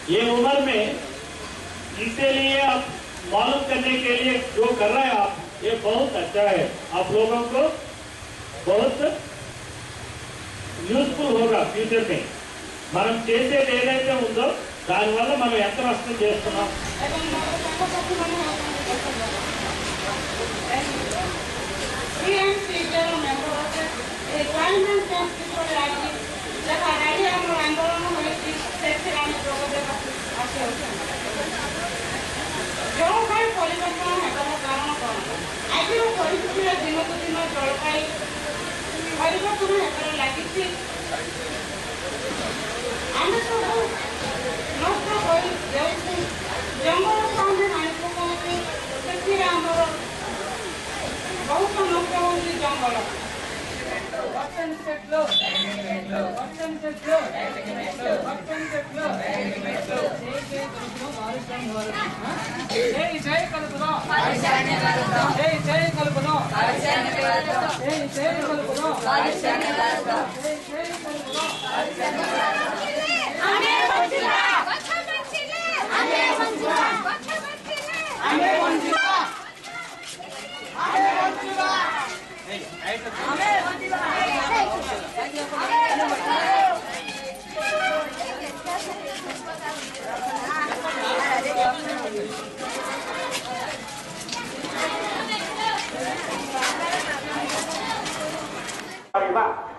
ये उम्र में इसीलिए आप मालूम करने के लिए जो कर रहे हैं आप, ये बहुत अच्छा है, आप लोगों को बहुत యూస్ఫుల్ होगा ఫ్యూచర్ में మనం చేసేది ఏదైతే ఉందో దానివల్ల మనం ఎంత నష్టం చేస్తున్నాం. ଜଳବାୟୁ ପରିବର୍ତ୍ତନ ହେବାର କାରଣ କ'ଣ? ଆଜିର ପରିସ୍ଥିତିରେ ଦିନକୁ ଦିନ ଜଳବାୟୁ ପରିବର୍ତ୍ତନ ହେବାରେ ଲାଗିଛି। ଆମେ ସବୁ ନଷ୍ଟ ହୋଇଯାଉଛୁ, ଜଙ୍ଗଲକୁ ଆମେ ହାଣି ପକାଉଛୁ, ସେଥିରେ ଆମର ବହୁତ ନଷ୍ଟ ହେଉଛି ଜଙ୍ଗଲ। జై కలుపుదాం, జై కలుపుదాం, జై కలుపుదాం,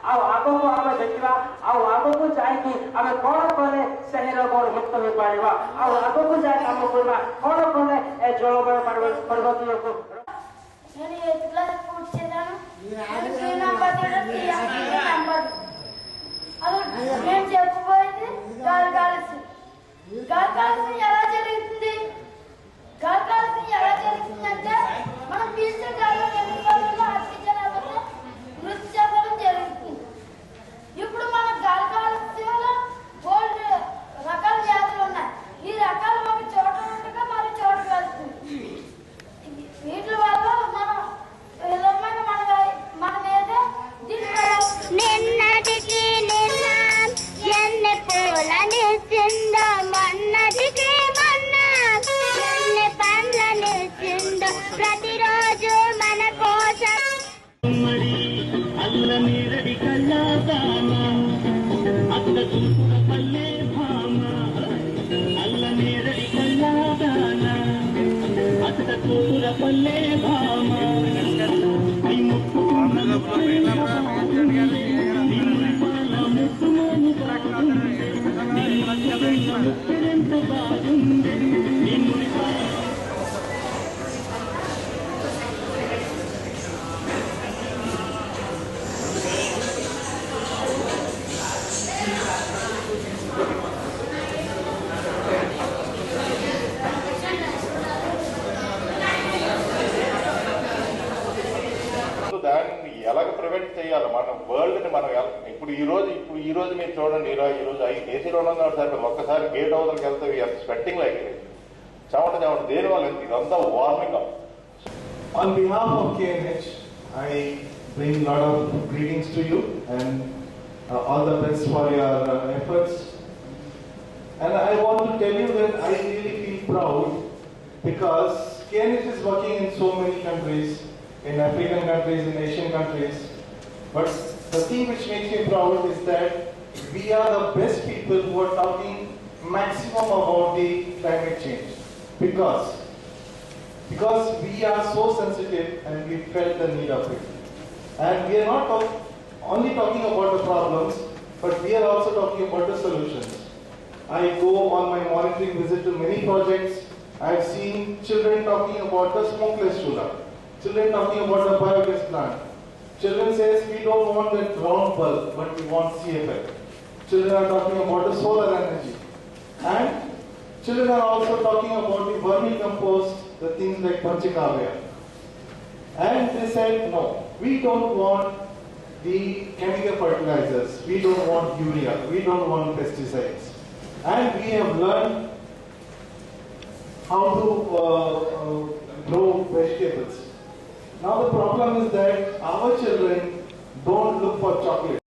आगको आम देखा आगक जाकि आम कौन कले सही रोग मुक्त हो पार आगक जाए कम करवा कौन कले जलवायु परिवर्तन को మనం పీల్చే గాలిలో కెమికల్ ఆక్సిజన్ అవన్నీ మృతి చెందడం జరుగుతుంది. ఇప్పుడు మన గాలి కాలుష్యంలో బోల్డ్ రకాల వ్యాధులు ఉన్నాయి. ఈ రకాలు ఒక చోట ఉండగా మరి చోట వెళ్తుంది. వీటి వల్ల మనం మన మీద నిన్నటికి నిన్న ఎన్ని పూల నిల్చిందో, మొన్నటికి మొన్న ఎన్ని పండ్ల నిల్చిందో, ప్రతిరోజు మన కోసం అల్ల మీరడి కల్లాదాన అత్త తుంపుర పల్లె భామ అల్ల మీరడి కల్లాదాన అత్త తుంపుర పల్లె భామ ఐ ముక్కుకున్న ముక్కెంత బాగుంది దాన్ని ఎలాగ ప్రివెంట్ చేయాలి మన వరల్డ్ని మనం ఇప్పుడు ఈ రోజు మీరు చూడండి ఈ రోజు ఏసీలో ఉన్నాం సార్ ఒక్కసారి గేట్ అవతలకి వెళ్తే స్వెట్టింగ్ లైక్ చెమట దేని వల్ల ఇదంతా warming up. On behalf of KNH, I bring a lot of greetings to you and all the best for your efforts. And I want to tell you that I really feel proud because KNH is working in so many countries, in African countries, in Asian countries. But the thing which makes me proud is that we are the best people who are talking maximum about the climate change. Because we are so sensitive and we felt the need of it. And we are not only talking about the problems, but we are also talking about the solutions. I go on my monitoring visit to many projects. I have seen children talking about the smokeless chula, children talking about the biogas plant. Children says we don't want that round bulb, but we want CFL. Children are talking about the solar energy. And children are also talking about the vermicompost, the things like Panchakavya. And they said, no, we don't want the chemical fertilizers, we don't want urea, we don't want pesticides. And we have learned how to grow vegetables. Now the problem is that our children don't look for chocolate.